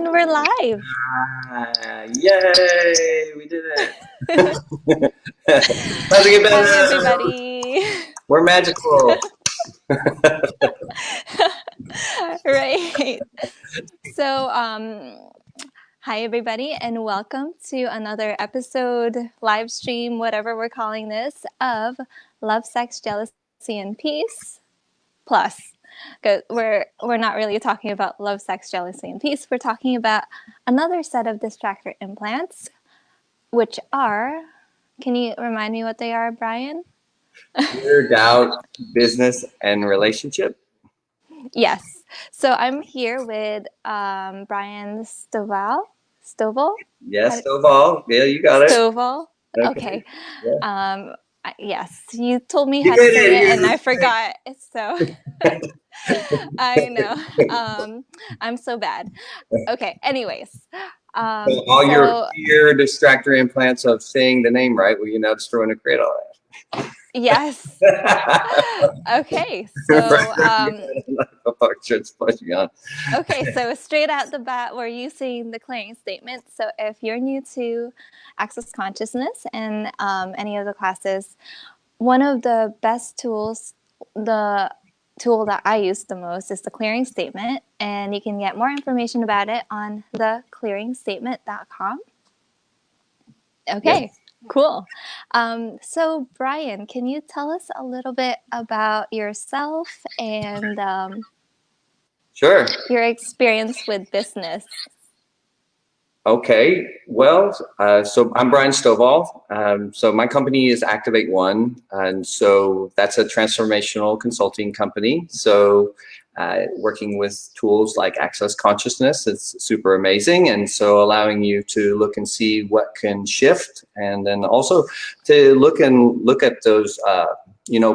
And we're live. Yay! We did it. How's it get Hi, better? everybody. We're magical. Right. So, hi, everybody, and welcome to another episode, live stream, whatever we're calling this, of Love, Sex, Jealousy, and Peace Plus. Because we're not really talking about love, sex, jealousy, and peace. We're talking about another set of distractor implants, which are, can you remind me what they are, Brian? Fear, doubt, business, and relationship. Yes. So I'm here with Brian Stovall. Stovall? Yes, Stovall. Yeah, you got it. Stovall. Okay. Yeah. Yes, you told me You how to did say it, and it. I forgot. So I know. I'm so bad. Okay. Anyways, So all your so fear distractor implants of saying the name right, well, you now destroy and create all yes. that. Okay. So okay, so straight out the bat, we're using the clearing statement. So if you're new to Access Consciousness and any of the classes, one of the best tools, the tool that I use the most is the clearing statement. And you can get more information about it on theclearingstatement.com. Okay, yes. Cool. So Brian, can you tell us a little bit about yourself and Sure. your experience with business? Okay, well, so I'm Brian Stovall. So my company is Activate One, and so that's a transformational consulting company. So working with tools like Access Consciousness, it's super amazing, and so allowing you to look and see what can shift, and then also to look at those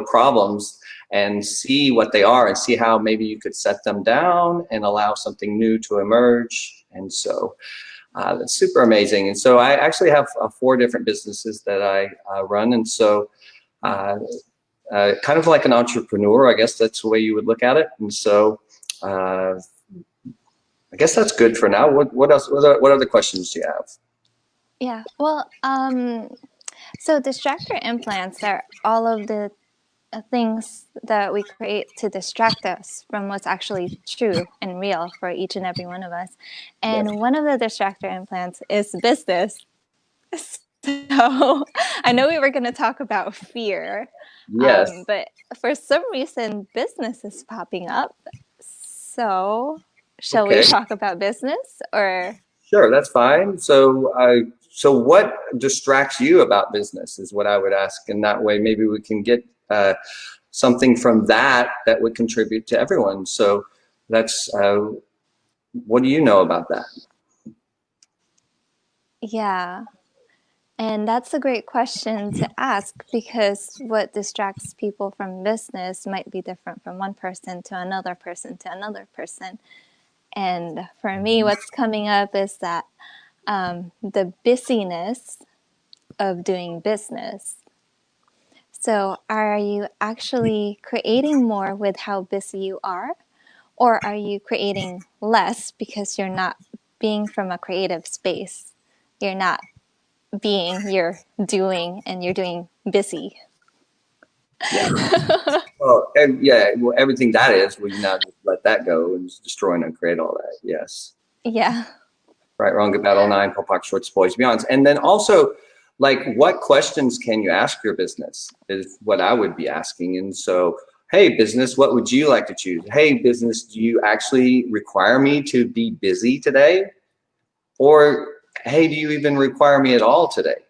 problems and see what they are, and see how maybe you could set them down and allow something new to emerge. And so that's super amazing. And so I actually have 4 different businesses that I run. And so kind of like an entrepreneur, I guess that's the way you would look at it. And so I guess that's good for now. What else? What other questions do you have? Yeah, well, so distractor implants are all of the things that we create to distract us from what's actually true and real for each and every one of us. And Yes. one of the distractor implants is business. So I know we were going to talk about fear, Yes. but for some reason, business is popping up. So shall we talk about business or? Sure, that's fine. So what distracts you about business is what I would ask. And that way, maybe we can get something from that would contribute to everyone. So that's, what do you know about that? Yeah. And that's a great question to ask, because what distracts people from business might be different from one person to another person to another person. And for me, what's coming up is that the busyness of doing business. So are you actually creating more with how busy you are? Or are you creating less because you're not being from a creative space? You're not being, you're doing, and you're doing busy. Yeah. Well, everything that is, we now just let that go and just destroy and uncreate all that. Yes. Yeah. Right, wrong, good, bad, all 9, Popak, shorts, boys, beyonds. And then also, like, what questions can you ask your business is what I would be asking. And so, hey, business, what would you like to choose? Hey, business, do you actually require me to be busy today? Or, hey, do you even require me at all today?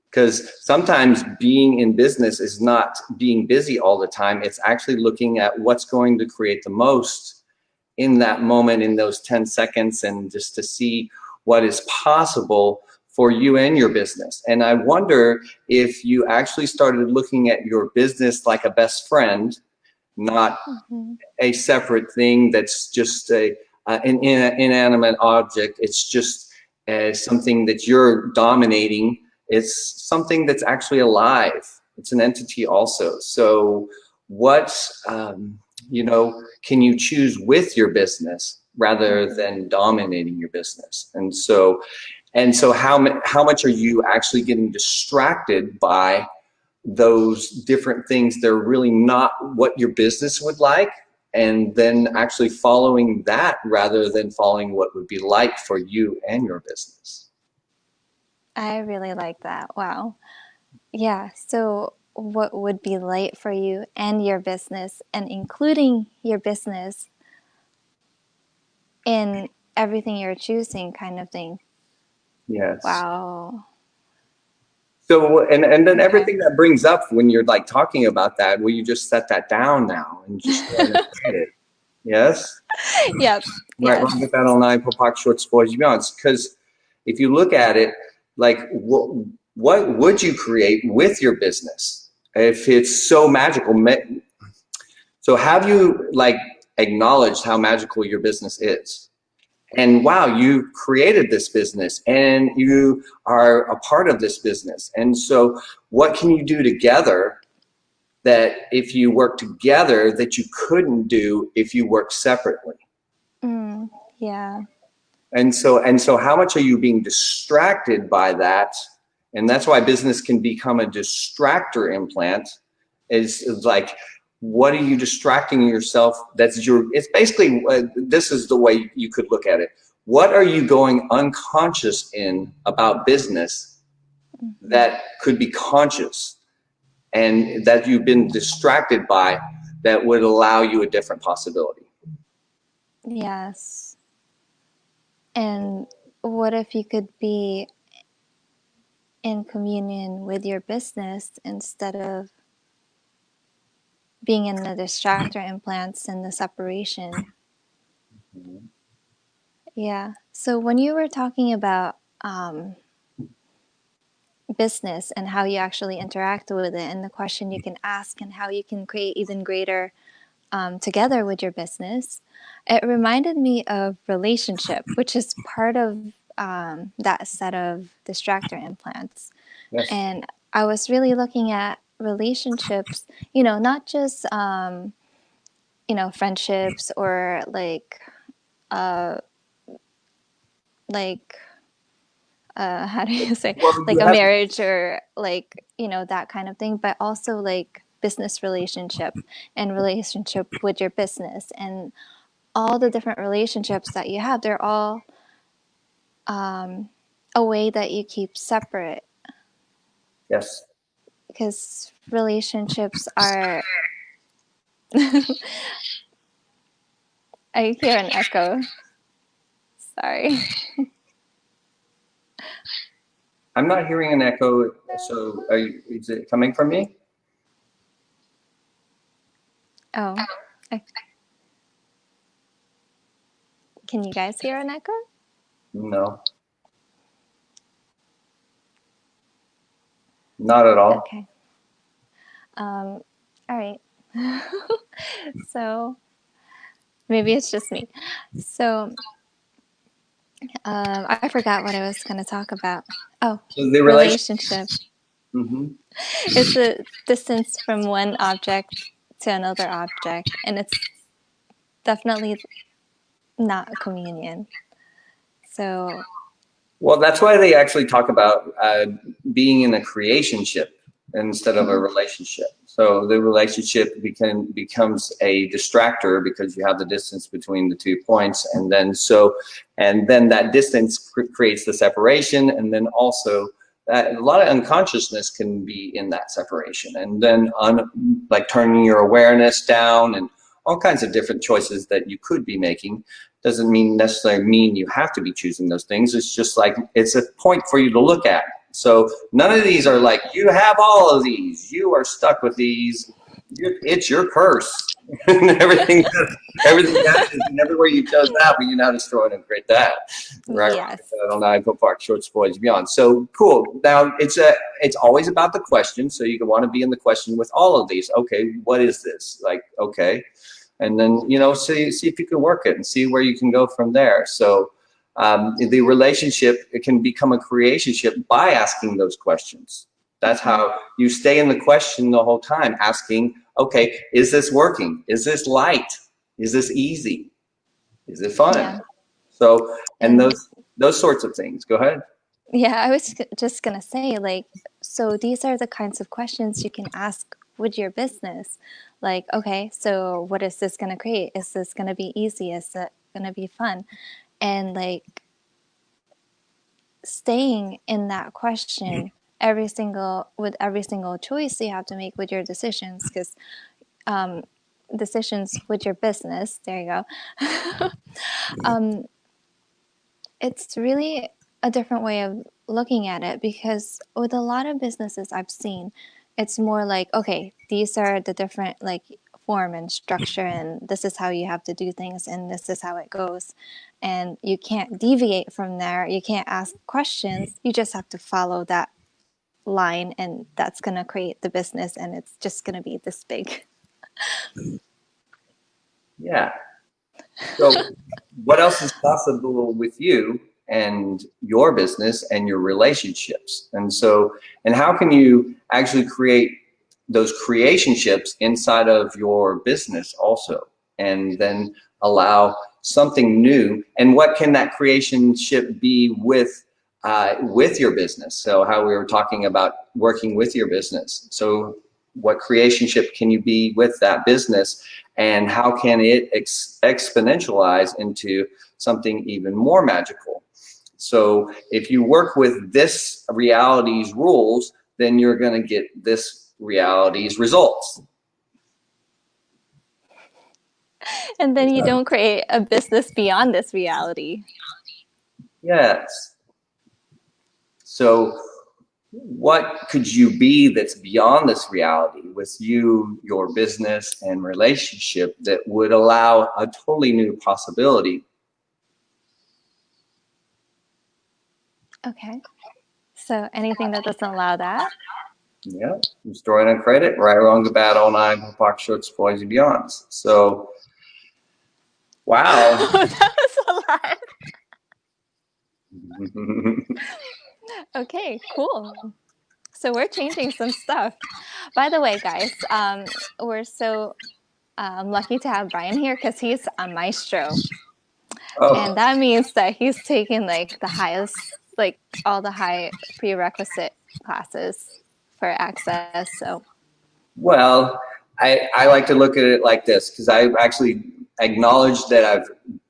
Because sometimes being in business is not being busy all the time. It's actually looking at what's going to create the most in that moment, in those 10 seconds, and just to see what is possible for you and your business. And I wonder if you actually started looking at your business like a best friend, not a separate thing that's just an inanimate object. It's just something that you're dominating. It's something that's actually alive. It's an entity also. So what, can you choose with your business rather than dominating your business. And so how much are you actually getting distracted by those different things that are really not what your business would like, and then actually following that rather than following what would be like for you and your business? I really like that. Wow. Yeah. So, what would be light for you and your business, and including your business in everything you're choosing, kind of thing. Yes. Wow. So, and then Okay. everything that brings up when you're like talking about that, will you just set that down now and just go and create it? Yes? Yep. Right, Yes. wrong with that online, Popak short spoils you balance. Because if you look at it, like what would you create with your business if it's so magical? So have you like acknowledged how magical your business is? And wow, you created this business and you are a part of this business. And so what can you do together that if you work together that you couldn't do if you work separately? Yeah. And so how much are you being distracted by that? And that's why business can become a distractor implant. Is like, what are you distracting yourself? It's basically, this is the way you could look at it. What are you going unconscious in about business that could be conscious and that you've been distracted by that would allow you a different possibility? Yes. And what if you could be in communion with your business instead of being in the distractor implants and the separation? Yeah. So when you were talking about business and how you actually interact with it, and the question you can ask, and how you can create even greater together with your business, it reminded me of relationship, which is part of that set of distractor implants. Yes. And I was really looking at relationships, not just, friendships or like, how do you say, Well, like you a have marriage or that kind of thing, but also like business relationship and relationship with your business, and all the different relationships that you have, they're all a way that you keep separate, yes. because relationships are I hear an echo. Sorry. I'm not hearing an echo. So is it coming from me? Oh, can you guys hear an echo? No, not at all. Okay. All right. So maybe it's just me. So I forgot what I was going to talk about. Oh, So the relation. relationship. Hmm. It's the distance from one object to another object, and it's definitely not a communion. So, Well, that's why they actually talk about being in a creationship instead of a relationship. So the relationship becomes a distractor because you have the distance between the 2 points, and then that distance creates the separation, and then also a lot of unconsciousness can be in that separation, and then like turning your awareness down and all kinds of different choices that you could be making. Doesn't necessarily mean you have to be choosing those things. It's just like, it's a point for you to look at. So none of these are like, you have all of these, you are stuck with these, it's your curse. And everything happens, and everywhere you chose that, but you now destroy it and create that. Right? yes. On I go park short spoils beyond. So cool. Now it's always about the question. So you can want to be in the question with all of these. Okay, what is this? Like, okay. And then, see if you can work it and see where you can go from there. So the relationship, it can become a creationship by asking those questions. That's how you stay in the question the whole time, asking, okay, is this working? Is this light? Is this easy? Is it fun? Yeah. So, and And those sorts of things. Go ahead. yeah, I was just gonna say, like, so these are the kinds of questions you can ask with your business. Like, okay, so what is this gonna create? Is this gonna be easy? Is it gonna be fun? And like staying in that question with every single choice you have to make with your decisions, because decisions with your business, there you go. It's really a different way of looking at it, because with a lot of businesses I've seen, it's more like, okay, these are the different like form and structure, and this is how you have to do things, and this is how it goes. And you can't deviate from there. You can't ask questions. You just have to follow that line, and that's going to create the business, and it's just going to be this big. Yeah. So, what else is possible with you and your business and your relationships? And so, and how can you actually create those creationships inside of your business also, and then allow something new? And what can that creationship be with your business? So, how we were talking about working with your business. So, what creationship can you be with that business? And how can it exponentialize into something even more magical? So if you work with this reality's rules, then you're going to get this reality's results. And then you don't create a business beyond this reality. Yes. So what could you be that's beyond this reality with you, your business, and relationship that would allow a totally new possibility? Okay. So anything that doesn't allow that? Yeah, destroyed on credit, right, wrong, the bad, all nine, pock, shorts, boys, and beyonds. So, wow. That was a lot. Okay, cool. So we're changing some stuff. By the way, guys, we're so lucky to have Brian here because he's a maestro. And Oh, that means that he's taken like the highest, like all the high prerequisite classes for access. So, well, I like to look at it like this, because I actually acknowledge that I've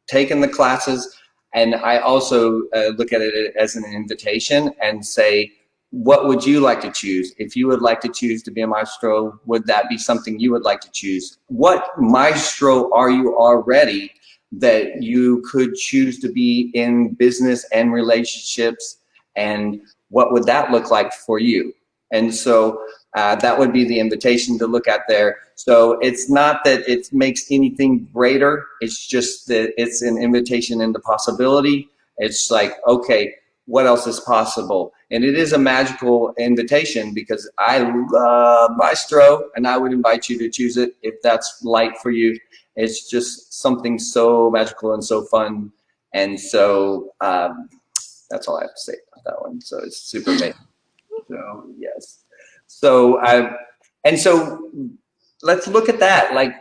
taken the classes, and I also look at it as an invitation and say, what would you like to choose? If you would like to choose to be a maestro, would that be something you would like to choose? What maestro are you already that you could choose to be in business and relationships, and what would that look like for you? And so that would be the invitation to look at there. So it's not that it makes anything greater. It's just that it's an invitation into possibility. It's like, okay, what else is possible? And it is a magical invitation, because I love Maestro, and I would invite you to choose it if that's light for you. It's just something so magical and so fun. And so that's all I have to say about that one. So it's super amazing. So yes. So and so let's look at that. Like,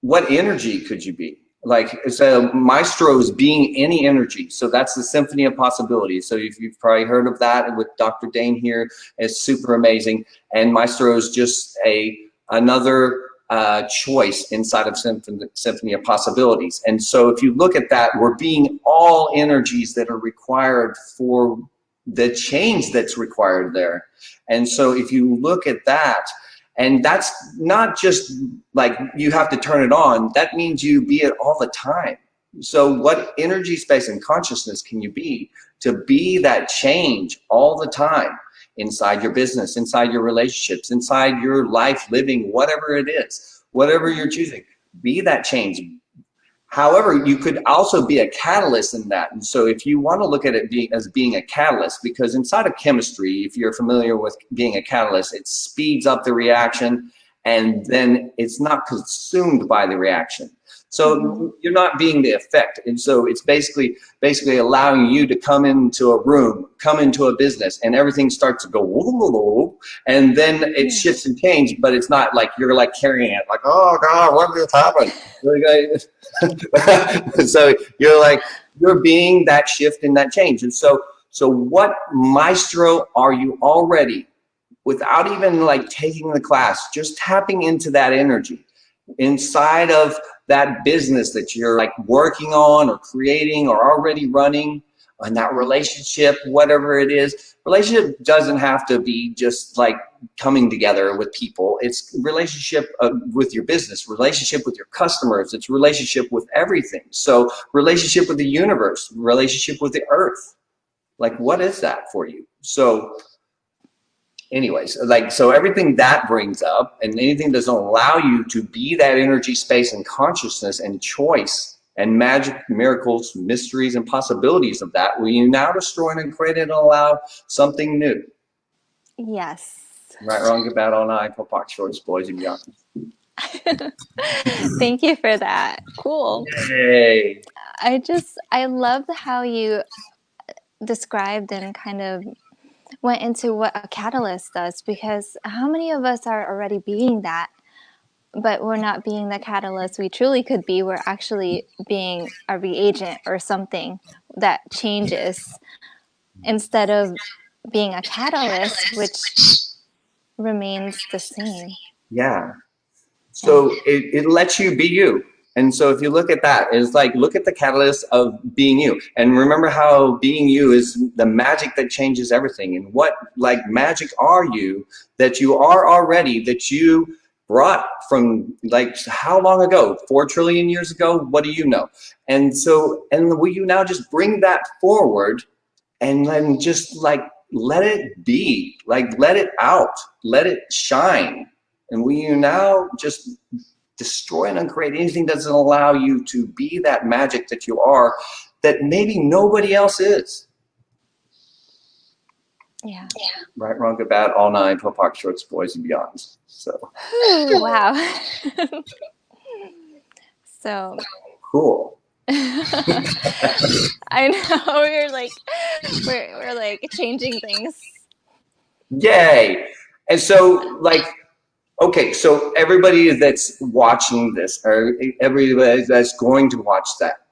what energy could you be? Like, so maestro is being any energy. So that's the symphony of possibilities. So if you've probably heard of that with Dr. Dane here, it's super amazing. And maestro is just another choice inside of symphony of possibilities. And so if you look at that, we're being all energies that are required for the change that's required there. And so if you look at that, and that's not just like you have to turn it on, that means you be it all the time. So what energy, space, and consciousness can you be to be that change all the time inside your business, inside your relationships, inside your life, living, whatever it is, whatever you're choosing, be that change. However, you could also be a catalyst in that. And so if you want to look at it as being a catalyst, because inside of chemistry, if you're familiar with being a catalyst, it speeds up the reaction, and then it's not consumed by the reaction. Mm-hmm. So you're not being the effect. And so it's basically allowing you to come into a room, come into a business, and everything starts to go whoa, and then it Yeah. shifts and changes, but it's not like you're like carrying it like, oh God, what just happened? So you're like, you're being that shift and that change. And so what maestro are you already, without even like taking the class, just tapping into that energy inside of that business that you're like working on or creating or already running, and that relationship, whatever it is. Relationship doesn't have to be just like coming together with people. It's relationship with your business, relationship with your customers. It's relationship with everything. So relationship with the universe, relationship with the earth. Like, what is that for you? So anyways, like, so everything that brings up and anything that doesn't allow you to be that energy, space, and consciousness and choice and magic, miracles, mysteries, and possibilities of that, will you now destroy and create and allow something new? Yes. Right, wrong, good, bad, all nine, popak, shorts, boys, and beyond. Thank you for that. Cool. Yay. I love how you described and kind of went into what a catalyst does, because how many of us are already being that, but we're not being the catalyst we truly could be? We're actually being a reagent or something that changes instead of being a catalyst, which remains the same. Yeah. Yeah. So it lets you be you. And so if you look at that, it's like, look at the catalyst of being you. And remember how being you is the magic that changes everything. And what like magic are you that you are already, that you brought from like how long ago? 4 trillion years ago? What do you know? And so, and will you now just bring that forward and then just like let it be, like let it out, let it shine. And will you now just destroy and uncreate anything that doesn't allow you to be that magic that you are, that maybe nobody else is? Yeah. Right, wrong, good, bad, all nine, Popak, shorts, boys, and beyonds. So Ooh, wow. So cool. I know we're like changing things. Yay. And so like, okay, so everybody that's watching this, or everybody that's going to watch that,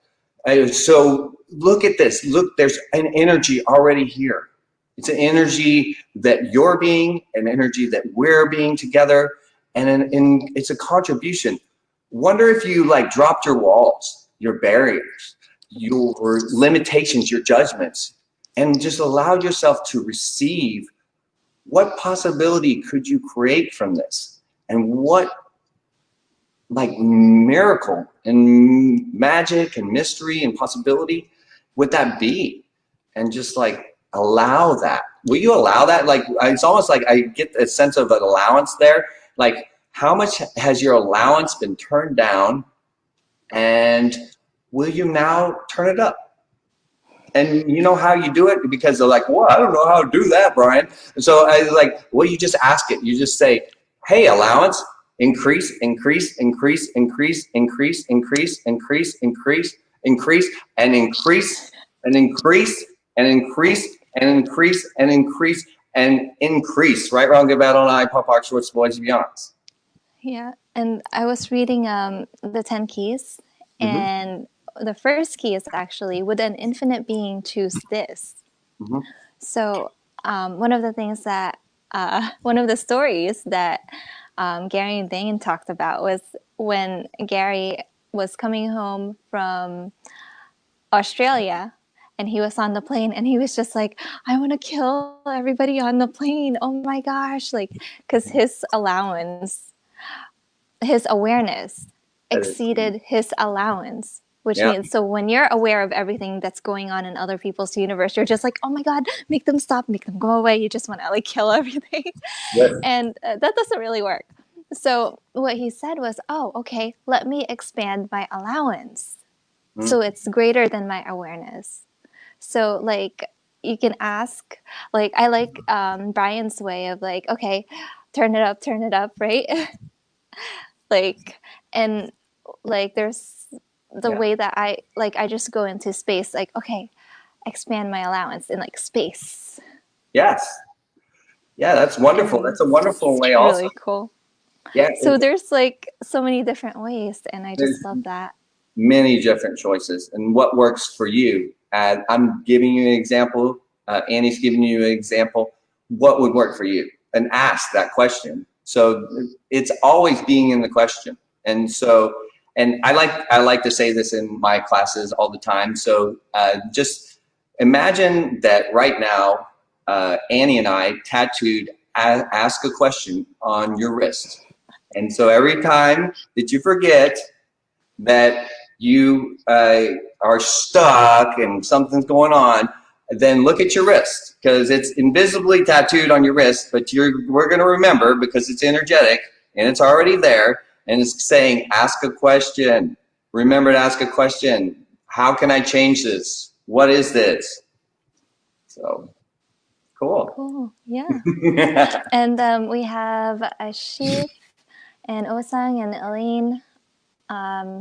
so look at this. Look, there's an energy already here. It's an energy that you're being, an energy that we're being together, and it's a contribution. Wonder if you like dropped your walls, your barriers, your limitations, your judgments, and just allowed yourself to receive. What possibility could you create from this? And what like miracle and magic and mystery and possibility would that be? And just like allow that. Will you allow that? Like, it's almost like I get a sense of an allowance there. Like, how much has your allowance been turned down, and will you now turn it up? And you know how you do it, because they're like, well, I don't know how to do that, Brian. And so I like, well, you just ask it. You just say, hey, allowance, increase, increase, increase, increase, increase, increase, increase, increase, increase, and increase, and increase, and increase, and increase, and increase, and increase. Right, wrong, good, bad, all nine, pop, rock, shorts, boys, and beyonds. Yeah. And I was reading the 10 keys, Mm-hmm, and the first key is actually, would an infinite being choose this? mm-hmm, So one of the things that one of the stories that Gary and Dane talked about was when Gary was coming home from Australia, and he was on the plane, and he was just like, I want to kill everybody on the plane. Oh my gosh. Like, because his allowance, his awareness that is deep. exceeded his allowance, which Yeah. means, so when you're aware of everything that's going on in other people's universe, you're just like, oh my God, make them stop, make them go away. You just want to like kill everything. Yes. And that doesn't really work. So what he said was, oh, okay, let me expand my allowance, Mm-hmm. so it's greater than my awareness. So like you can ask, like I like Brian's way of like, okay, turn it up, right? Like, and like there's the way that I just go into space, like, okay, expand my allowance in like space. Yes. Yeah, that's wonderful. And That's a wonderful way it's also. really cool. Yeah, So there's like so many different ways, and I there's just love that. many different choices and what works for you. I'm giving you an example. Annie's giving you an example. What would work for you? And ask that question. So it's always being in the question. And so, and I like to say this in my classes all the time. So just imagine that right now, Annie and I tattooed ask a question on your wrist. And so every time that you forget that you are stuck and something's going on, then look at your wrist, because it's invisibly tattooed on your wrist, but we're going to remember because it's energetic and it's already there, and it's saying ask a question. Remember to ask a question. How can I change this? What is this? So cool. Cool. Yeah. And we have Ashif and Osang and Elaine.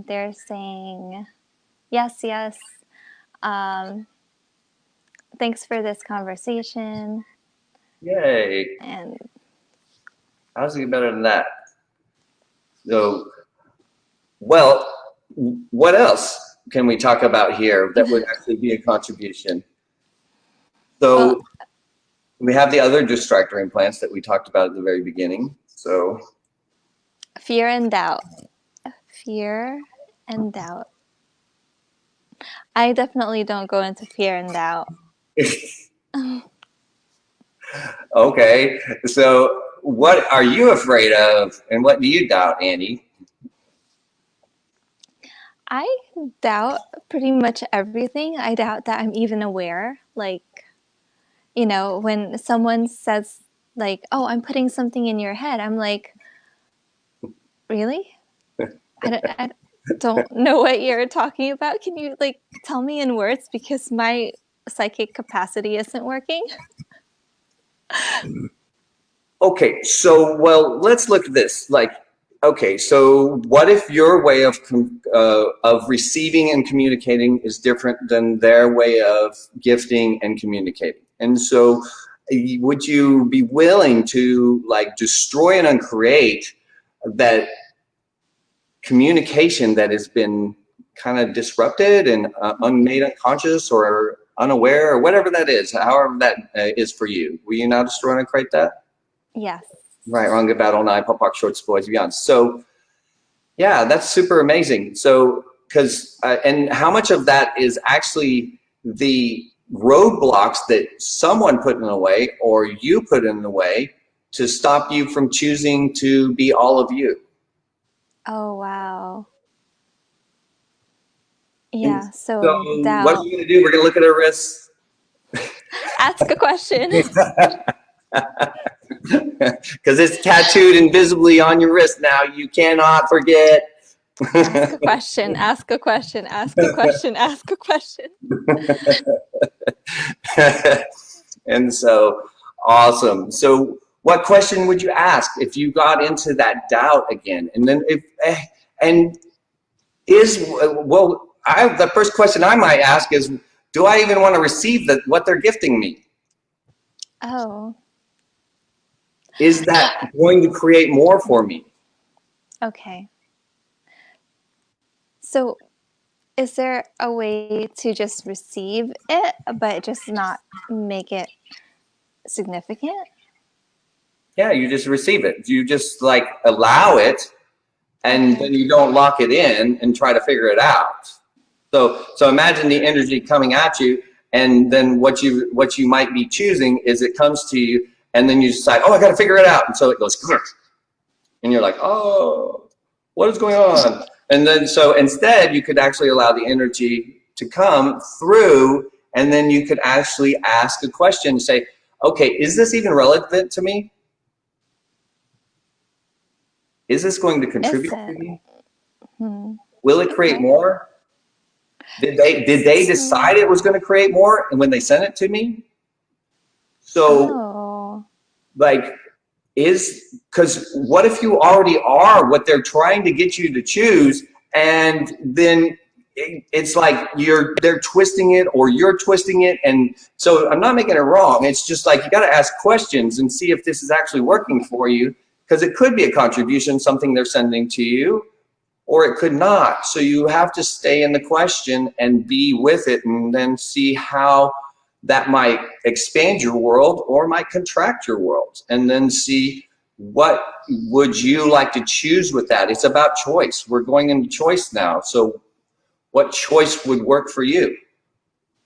They're saying yes, yes. Thanks for this conversation. Yay. And How's it get better than that? So, well, what else can we talk about here that would actually be a contribution? So well, we have the other distractor implants that we talked about at the very beginning. So fear and doubt. Fear and doubt. I definitely don't go into fear and doubt. okay, so what are you afraid of, and what do you doubt, Andy? I doubt pretty much everything. I doubt that I'm even aware. Like, you know, when someone says, like, oh, I'm putting something in your head, I'm like, really? I don't know what you're talking about. Can you, like, tell me in words? Because my psychic capacity isn't working. Okay, so well, let's look at this. Like, okay, so what if your way of receiving and communicating is different than their way of gifting and communicating? And so, would you be willing to like destroy and uncreate that communication that has been kind of disrupted and made unconscious or unaware or whatever that is, however that is for you? Will you now destroy and uncreate that? Yes. Right, wrong, good, bad, all nine, pop, pop, shorts, boys, beyond. So, yeah, that's super amazing. So, because, and how much of that is actually the roadblocks that someone put in the way or you put in the way to stop you from choosing to be all of you? Oh, wow. Yeah, So so what are doubt. we going to do? We're going to look at our wrists. Ask a question. Because it's tattooed invisibly on your wrist now. You cannot forget. Ask a question, ask a question, ask a question, ask a question. And so, awesome. So what question would you ask if you got into that doubt again? And then the first question I might ask is, do I even want to receive what they're gifting me? Oh. Is that going to create more for me? Okay. So is there a way to just receive it, but just not make it significant? Yeah, you just receive it. You just like allow it, and then you don't lock it in and try to figure it out. So imagine the energy coming at you, and then what you might be choosing is it comes to you, and then you decide, oh, I got to figure it out, and so it goes, and you're like, oh, what is going on? And then so instead, you could actually allow the energy to come through, and then you could actually ask a question and say, okay, is this even relevant to me? Is this going to contribute to me? Will it create more? Did they decide it was going to create more, and when they sent it to me? So, like, because what if you already are what they're trying to get you to choose, and then it's like they're twisting it or you're twisting it. And so I'm not making it wrong. It's just like you got to ask questions and see if this is actually working for you, because it could be a contribution, something they're sending to you, or it could not. So you have to stay in the question and be with it, and then see how that might expand your world or might contract your world, and then see what would you like to choose with that. It's about choice. We're going into choice now. So what choice would work for you?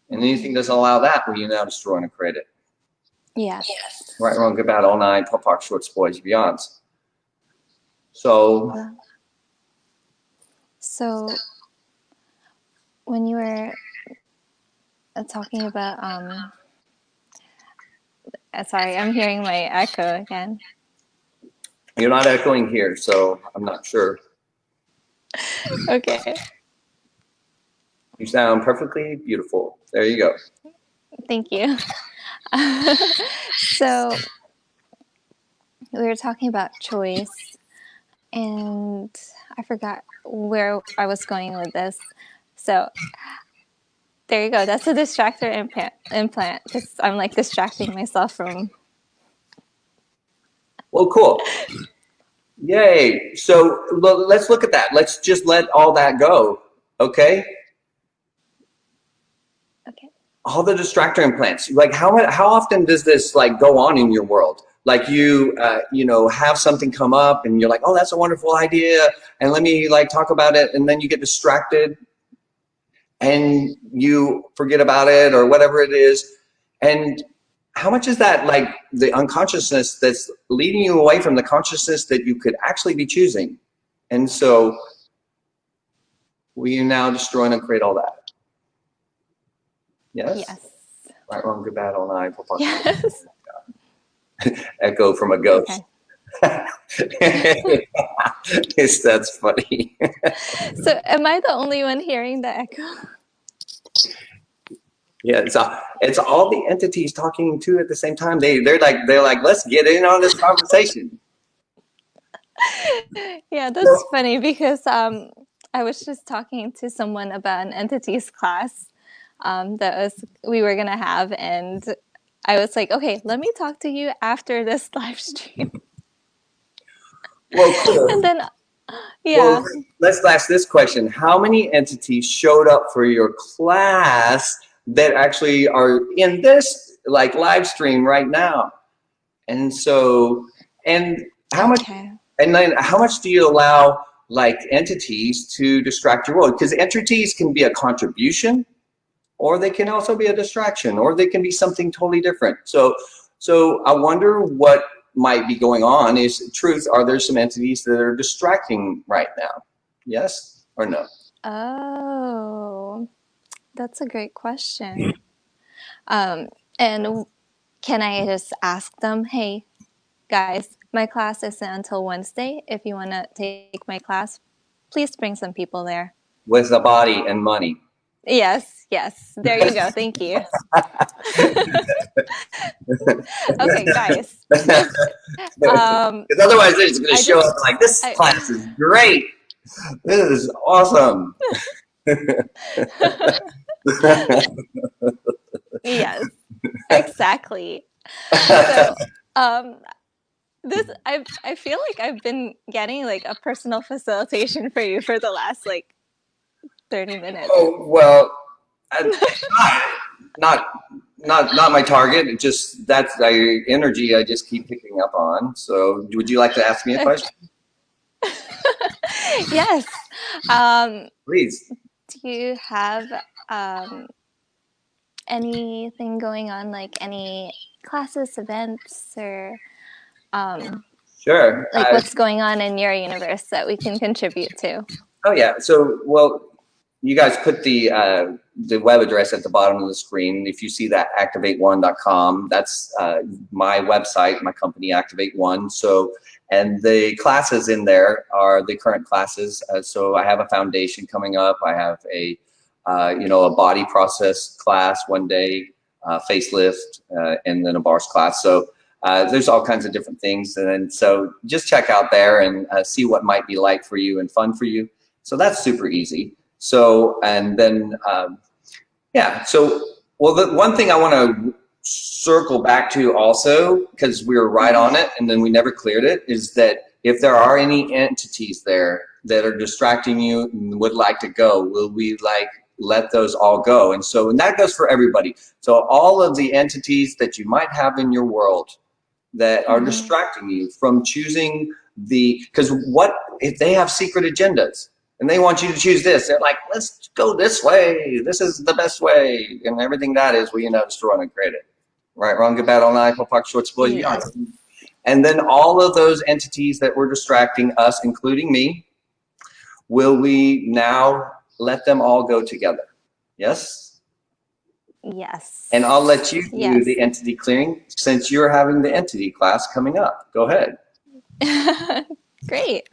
And anything doesn't allow that, well, you now destroy and create it. Yes. Right, wrong, good, bad, all nine, pop, shorts, boys, beyonds. So when you were talking about, sorry, I'm hearing my echo again. You're not echoing here, so I'm not sure. Okay. You sound perfectly beautiful. There you go. Thank you. So we were talking about choice, and I forgot where I was going with this. So there you go. That's a distractor implant, because I'm like distracting myself from. Well, cool. Yay. So let's look at that. Let's just let all that go. Okay. Okay. All the distractor implants. Like how often does this like go on in your world? Like you know, have something come up and you're like, oh, that's a wonderful idea, and let me like talk about it, and then you get distracted and you forget about it or whatever it is. And how much is that like the unconsciousness that's leading you away from the consciousness that you could actually be choosing? And so we now destroy and create all that. Yes? Yes. Right, wrong, good, bad, all nine. Yes. Echo from a ghost. Okay. That's funny. So am I the only one hearing the echo? Yeah, it's all the entities talking to at the same time. They're like, let's get in on this conversation. Yeah, that's funny, because I was just talking to someone about an entities class we were gonna have, and I was like, okay, let me talk to you after this live stream. Well, cool. And then well, let's ask this question. How many entities showed up for your class that actually are in this like live stream right now? And so, and how much, and then how much do you allow like entities to distract your world? Because entities can be a contribution, or they can also be a distraction, or they can be something totally different. So I wonder what might be going on. Is truth, are there some entities that are distracting right now? Yes or no? Oh, that's a great question. And can I just ask them, hey, guys, my class isn't until Wednesday. If you want to take my class, please bring some people there. With the body and money. Yes, yes. There you go. Thank you. Okay, guys. Because otherwise they're just going to show up like, this class is great. This is awesome. Yes, exactly. So, I feel like I've been getting like a personal facilitation for you for the last like 30 minutes. Oh, well, not my target. It just, that's the energy I just keep picking up on. So would you like to ask me a question? Yes. Please. Do you have anything going on, like any classes, events, or sure, like what's going on in your universe that we can contribute to? Oh yeah. So, well, you guys put the web address at the bottom of the screen. If you see that, activate1.com, that's my website, my company, Activate One. So, and the classes in there are the current classes. So I have a foundation coming up. I have a a body process class one day, facelift, and then a bars class. So there's all kinds of different things. And then, so just check out there and see what might be like for you and fun for you. So that's super easy. So, and then, yeah, so, well, the one thing I want to circle back to also, because we were right on it and then we never cleared it, is that if there are any entities there that are distracting you and would like to go, will we like let those all go? And so, and that goes for everybody. So all of the entities that you might have in your world that are distracting you from choosing because what if they have secret agendas and they want you to choose this? They're like, let's go this way. This is the best way. And everything that is, well, destroy and create it. Right, wrong, good, bad, all night, pop, short, spoil, beyond. And then all of those entities that were distracting us, including me, will we now let them all go together? Yes? Yes. And I'll let you do the entity clearing since you're having the entity class coming up. Go ahead. Great.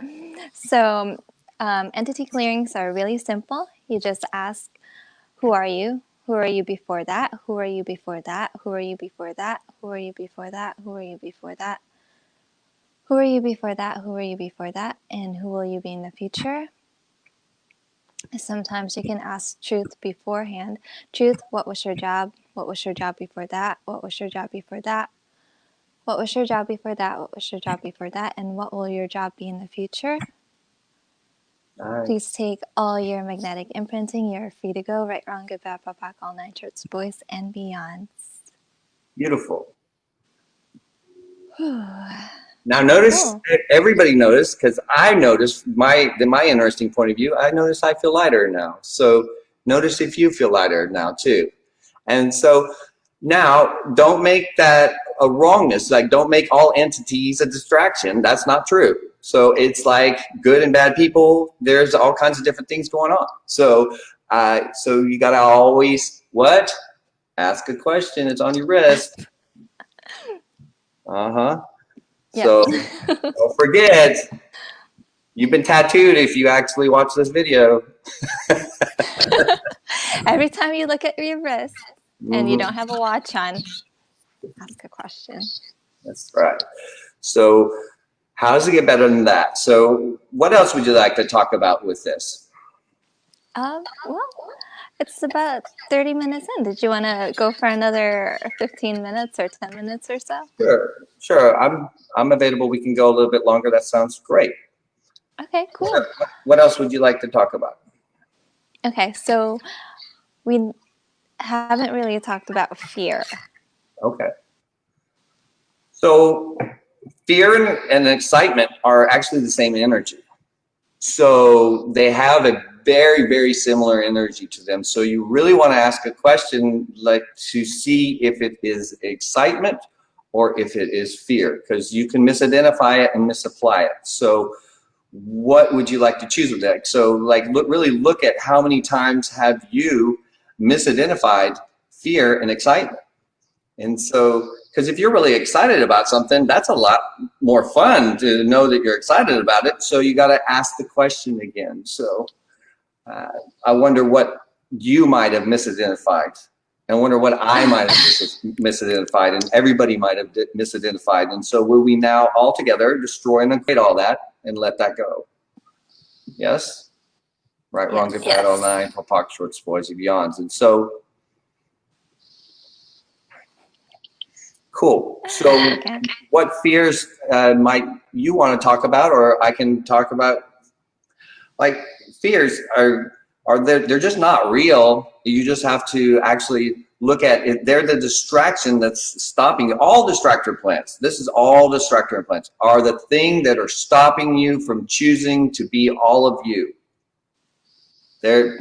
So entity clearings are really simple. You just ask, who are you? Who are you before that? Who are you before that? Who are you before that? Who are you before that? Who are you before that? Who are you before that? Who are you before that? And who will you be in the future? Sometimes you can ask truth beforehand. Truth, what was your job? What was your job before that? What was your job before that? What was your job before that? What was your job before that? And what will your job be in the future? Nice. Please take all your magnetic imprinting. You're free to go. Right, wrong, good, bad, pop, back, all nine shorts, boys, and beyonds. Beautiful. Now notice, everybody noticed, because I noticed my interesting point of view, I notice I feel lighter now. So notice if you feel lighter now too. And so now don't make that a wrongness. Like don't make all entities a distraction. That's not true. So it's like good and bad people. There's all kinds of different things going on. So, so you got to always, what? Ask a question. It's on your wrist. Uh-huh. Yep. So don't forget, you've been tattooed if you actually watch this video. Every time you look at your wrist and you don't have a watch on, ask a question. That's right. So how does it get better than that? So what else would you like to talk about with this? Well, it's about 30 minutes in. Did you want to go for another 15 minutes or 10 minutes or so? Sure. I'm available. We can go a little bit longer. That sounds great. Okay, cool. What else would you like to talk about? Okay, so we haven't really talked about fear. Okay. So fear and excitement are actually the same energy. So they have a very, very similar energy to them. So you really want to ask a question like to see if it is excitement or if it is fear, because you can misidentify it and misapply it. So what would you like to choose with that? So like really look at how many times have you misidentified fear and excitement. And so, because if you're really excited about something, that's a lot more fun to know that you're excited about it. So you got to ask the question again. So I wonder what you might have misidentified. I wonder what I might have misidentified, and everybody might have misidentified. And so will we now all together destroy and create all that and let that go? Yes? Right, wrong, good, bad, all nine, pop, shorts, boys, and beyonds. And so, cool. So what fears might you want to talk about, or I can talk about? Like fears are they're just not real. You just have to actually look at it. They're the distraction that's stopping you. All distractor plants, this is all distractor plants, are the thing that are stopping you from choosing to be all of you. They're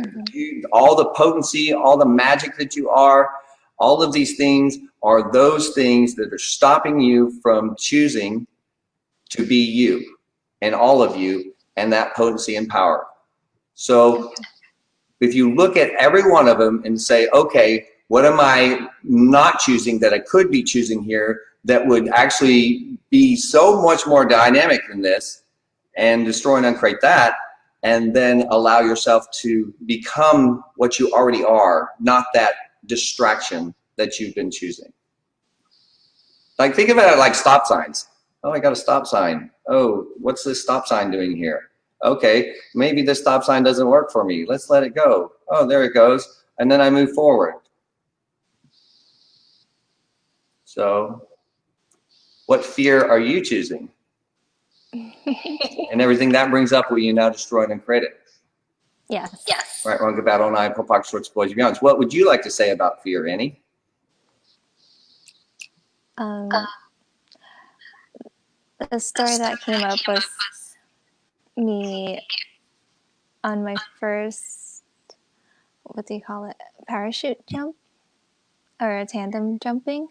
all the potency, all the magic that you are, all of these things are those things that are stopping you from choosing to be you and all of you and that potency and power. So if you look at every one of them and say, okay, what am I not choosing that I could be choosing here that would actually be so much more dynamic than this, and destroy and uncreate that, and then allow yourself to become what you already are, not that distraction that you've been choosing. Like think about it like stop signs. Oh, I got a stop sign. Oh, what's this stop sign doing here? Okay, maybe this stop sign doesn't work for me. Let's let it go. Oh, there it goes. And then I move forward. So what fear are you choosing? And everything that brings up, will you now destroy and create it? Yes. Right, wrong, good, bad, all nine, pull, pox, shorts, boys, beyonds. What would you like to say about fear, Annie? The story that came up was me on my first, what do you call it, parachute jump or tandem jumping.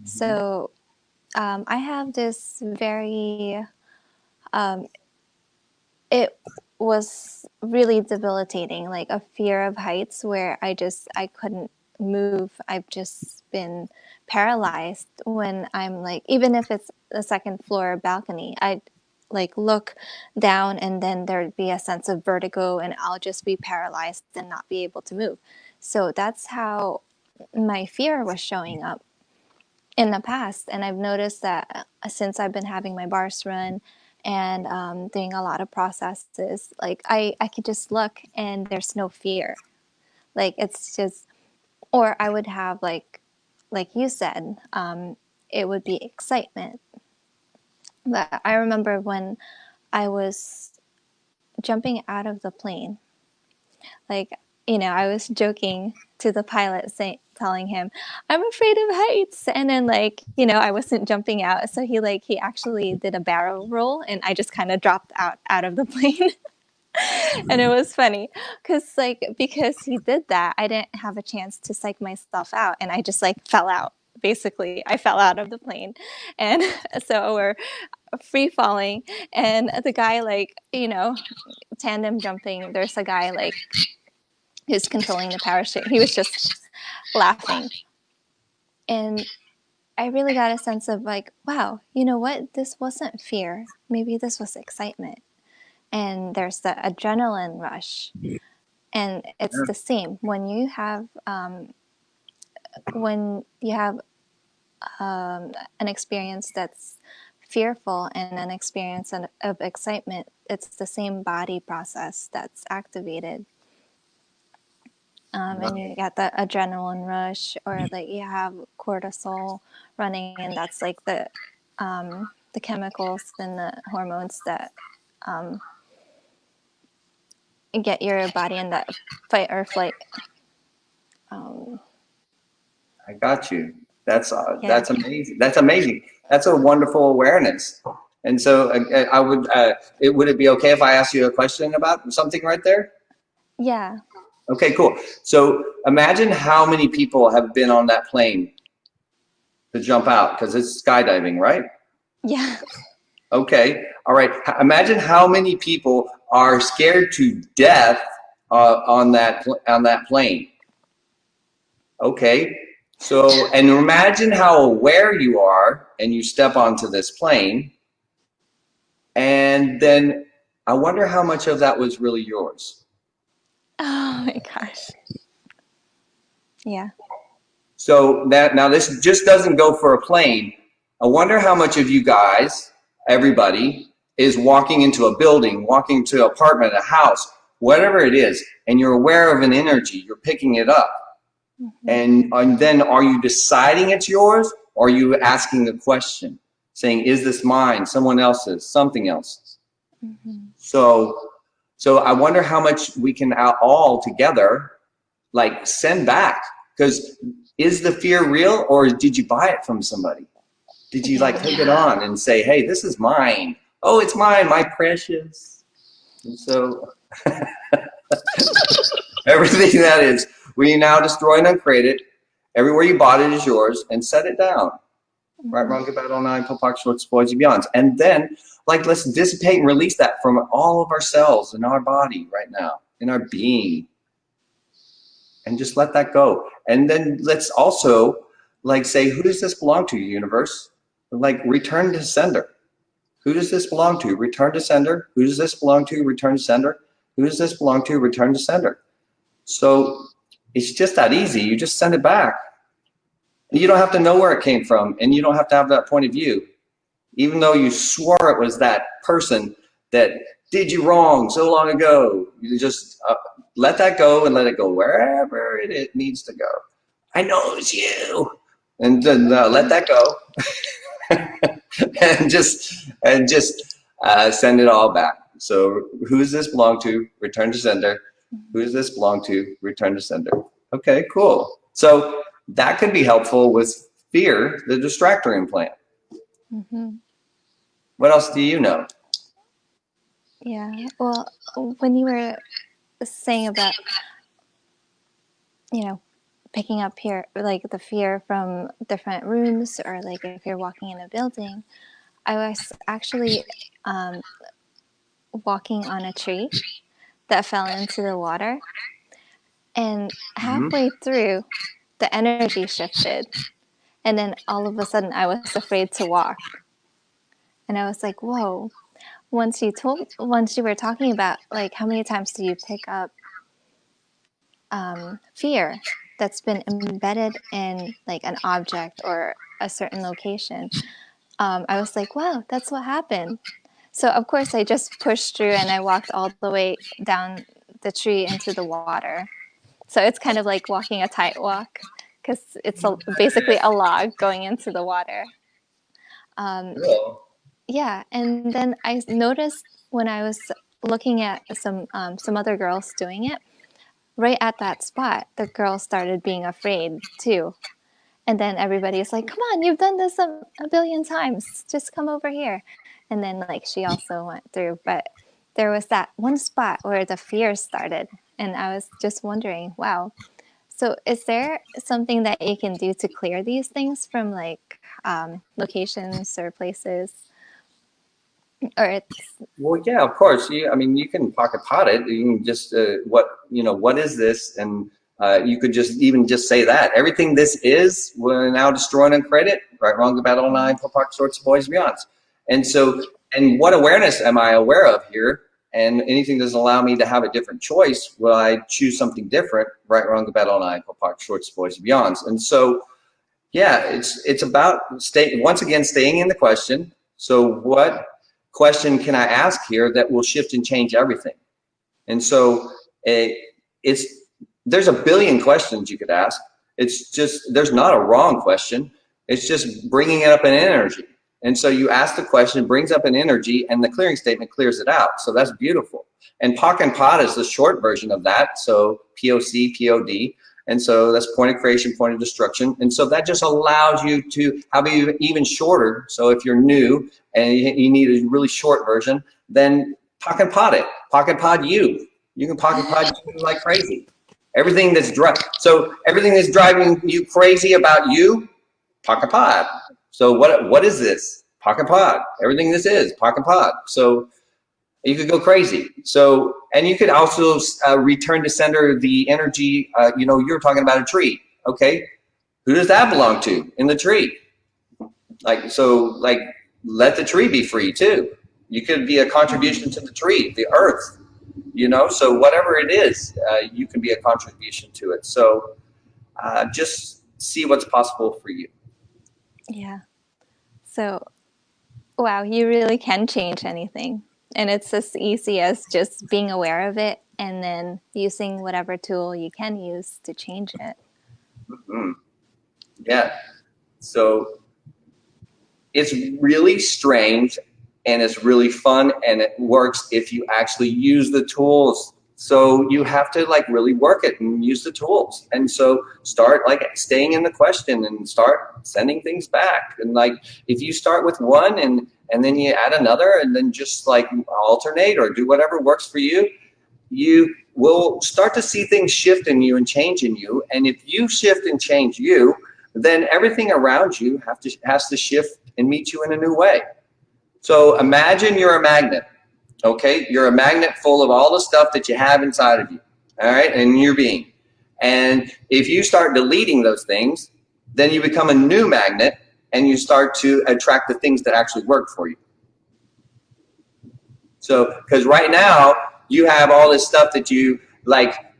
So I have this very, it was really debilitating, like a fear of heights where I couldn't move. I've just been paralyzed when I'm like, even if it's a second floor balcony, I'd like look down and then there'd be a sense of vertigo and I'll just be paralyzed and not be able to move. So that's how my fear was showing up in the past. And I've noticed that since I've been having my bars run and doing a lot of processes, like I could just look and there's no fear. Like it's just, or I would have like you said, it would be excitement. But I remember when I was jumping out of the plane, like, you know, I was joking to the pilot telling him, I'm afraid of heights. And then like, you know, I wasn't jumping out. So he actually did a barrel roll and I just kind of dropped out of the plane. And it was funny because he did that, I didn't have a chance to psych myself out. And I just like fell out. Basically, I fell out of the plane. And so we're free falling. And the guy, like, you know, tandem jumping, there's a guy like who's controlling the parachute. He was just laughing. And I really got a sense of like, wow, you know what? This wasn't fear. Maybe this was excitement. And there's the adrenaline rush. And it's the same when you have an experience that's fearful and an experience of excitement. It's the same body process that's activated. And you get the adrenaline rush, or like you have cortisol running, and that's like the chemicals and the hormones that get your body in that fight or flight. I got you. That's amazing. That's amazing. That's a wonderful awareness. And so I would, would it be okay if I asked you a question about something right there? Yeah. Okay, cool. So imagine how many people have been on that plane to jump out, because it's skydiving, right? Yeah. Okay. All right. Imagine how many people are scared to death on that plane. Okay. So, and imagine how aware you are, and you step onto this plane, and then I wonder how much of that was really yours. Oh my gosh. Yeah. So now this just doesn't go for a plane. I wonder how much of you guys, everybody, is walking into a building, walking into an apartment, a house, whatever it is, and you're aware of an energy, you're picking it up. Mm-hmm. And then are you deciding it's yours, or are you asking the question, saying, is this mine, someone else's, something else's? Mm-hmm. So I wonder how much we can all together like send back, because is the fear real, or did you buy it from somebody? Did you like take it on and say, hey, this is mine. Oh, it's mine, my precious. And so everything that is, we now destroy and uncreate it. Everywhere you bought it is yours, and set it down. Mm-hmm. Right, wrong, good, bad, all nine, pull, pox, shorts, boys, and beyonds. And then like, let's dissipate and release that from all of our cells in our body right now, in our being. And just let that go. And then let's also like say, who does this belong to, universe? Like return to sender. Who does this belong to? Return to sender. Who does this belong to? Return to sender. Who does this belong to? Return to sender. So it's just that easy. You just send it back. You don't have to know where it came from, and you don't have to have that point of view. Even though you swore it was that person that did you wrong so long ago. You just let that go and let it go wherever it needs to go. I know it's you. And then let that go. and just send it all back. So who's this belong to? Return to sender. Who's this belong to? Return to sender. Okay, cool. So that could be helpful with fear, the distractor implant. Mm-hmm. What else do you know? Yeah. Well, when you were saying about, you know, picking up here, like the fear from different rooms, or like if you're walking in a building, I was actually walking on a tree that fell into the water. And Mm-hmm. halfway through, the energy shifted. And then all of a sudden, I was afraid to walk. And I was like, whoa. Once you were talking about like how many times do you pick up fear that's been embedded in like an object or a certain location, I was like, wow, that's what happened. So of course I just pushed through and I walked all the way down the tree into the water. So it's kind of like walking a tight walk because it's basically a log going into the water. Cool. Yeah, and then I noticed when I was looking at some other girls doing it, right at that spot, the girls started being afraid too. And then everybody's like, "Come on, you've done this a billion times. Just come over here." And then like she also went through, but there was that one spot where the fear started, and I was just wondering, wow. So is there something that you can do to clear these things from like locations or places? Or it's Well, yeah, of course. I mean, you can pocket pot it. You can just what is this? And you could just say that everything this is, we're now destroying and credit. Right, wrong, the battle nine, pocket shorts, boys, beyonds. And so, and what awareness am I aware of here? And anything doesn't allow me to have a different choice. Will I choose something different? Right, wrong, the battle nine, pocket shorts, boys, beyonds. And so, yeah, it's about once again staying in the question. So what question can I ask here that will shift and change everything? And so it's there's a billion questions you could ask. It's just there's not a wrong question. It's just bringing it up in energy. And so you ask the question, brings up an energy, and the clearing statement clears it out. So that's beautiful. And POC and POD is the short version of that. So POC, POD. And so that's point of creation, point of destruction. And so that just allows you to have it even shorter. So if you're new and you need a really short version, then pocket pod it. Pocket pod you. You can pocket pod you like crazy. Everything that's everything that's driving you crazy about you, pocket pod. So what is this? Pocket pod. Everything this is pocket pod. So you could go crazy. So, and you could also return to sender the energy. You're talking about a tree. Okay, who does that belong to in the tree? Like let the tree be free too. You could be a contribution to the tree, the earth. So whatever it is, you can be a contribution to it. So just see what's possible for you. yeah. So wow, you really can change anything. And it's as easy as just being aware of it and then using whatever tool you can use to change it. Mm-hmm. Yeah. So it's really strange and it's really fun and it works if you actually use the tools. So you have to really work it and use the tools. And so start staying in the question and start sending things back. And if you start with one and then you add another and then just alternate or do whatever works for you, you will start to see things shift in you and change in you. And if you shift and change you, then everything around you has to shift and meet you in a new way. So imagine you're a magnet. Okay, you're a magnet full of all the stuff that you have inside of you, all right, and your being. And if you start deleting those things, then you become a new magnet and you start to attract the things that actually work for you. So, because right now you have all this stuff that you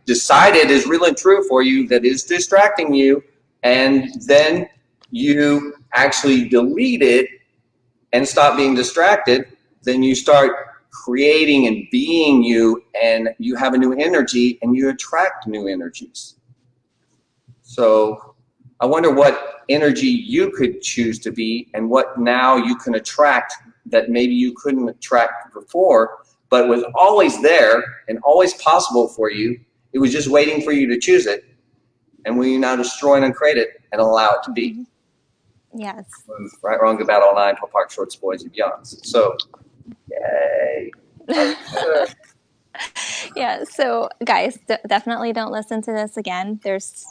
decided is really true for you that is distracting you, and then you actually delete it and stop being distracted, then you start creating and being you, and you have a new energy and you attract new energies. So I wonder what energy you could choose to be and what now you can attract that maybe you couldn't attract before, but was always there and always possible for you. It was just waiting for you to choose it. And will you now destroy and uncreate it and allow it to be? Yes. Right, wrong, good, bad, all nine, tall, park, shorts, boys, and beyonds. So, yay. Yeah, so guys, definitely don't listen to this again. There's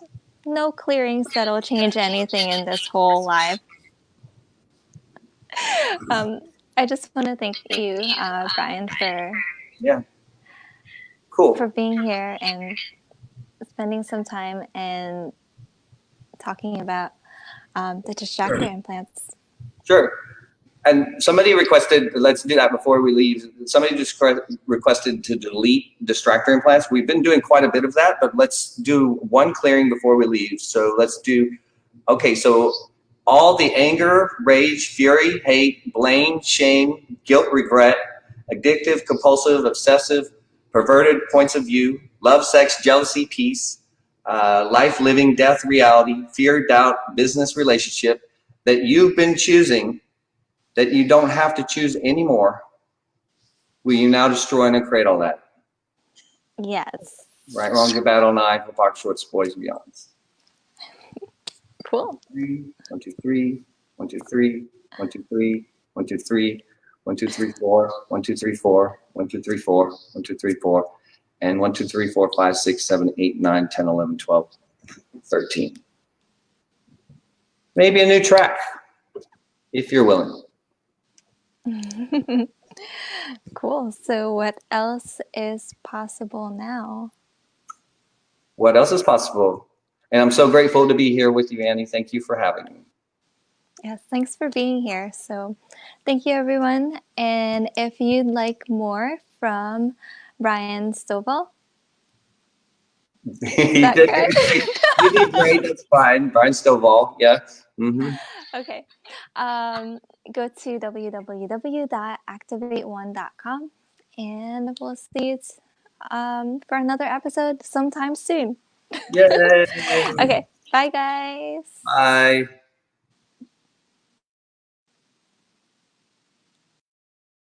no clearings that'll change anything in this whole live. I just want to thank you, Brian, Yeah, cool. for being here and spending some time and talking about the distractor implants. Sure. And somebody requested, let's do that before we leave. Somebody just requested to delete distractor implants. We've been doing quite a bit of that, but let's do one clearing before we leave. So let's do, okay, so all the anger, rage, fury, hate, blame, shame, guilt, regret, addictive, compulsive, obsessive, perverted points of view, love, sex, jealousy, peace, life, living, death, reality, fear, doubt, business, relationship that you've been choosing that you don't have to choose anymore, will you now destroy and create all that? Yes. Right, wrong, good, bad, all nine, for park, shorts, boys, and beyonds. Cool. 1, 2, 3, 1, 2, 3, 1, 2, 3, 1, 2, 3, 1, 2, 3, 4, 1, 2, 3, 4, 1, 2, 3, 4, 1, 2, 3, 4, and 1, 2, 3, 4, 5, 6, 7, 8, 9, 10, 11, 12, 13. Maybe a new track, if you're willing. Cool. So what else is possible now? What else is possible? And I'm so grateful to be here with you, Annie. Thank you for having me. Yes, thanks for being here. So thank you, everyone. And if you'd like more from Brian Stovall, You that did correct? great. You did great. That's fine. Brian Stovall. Yeah. Mm-hmm. Okay. Go to www.activate1.com and we'll see you for another episode sometime soon. Yay. Okay. Bye, guys. Bye.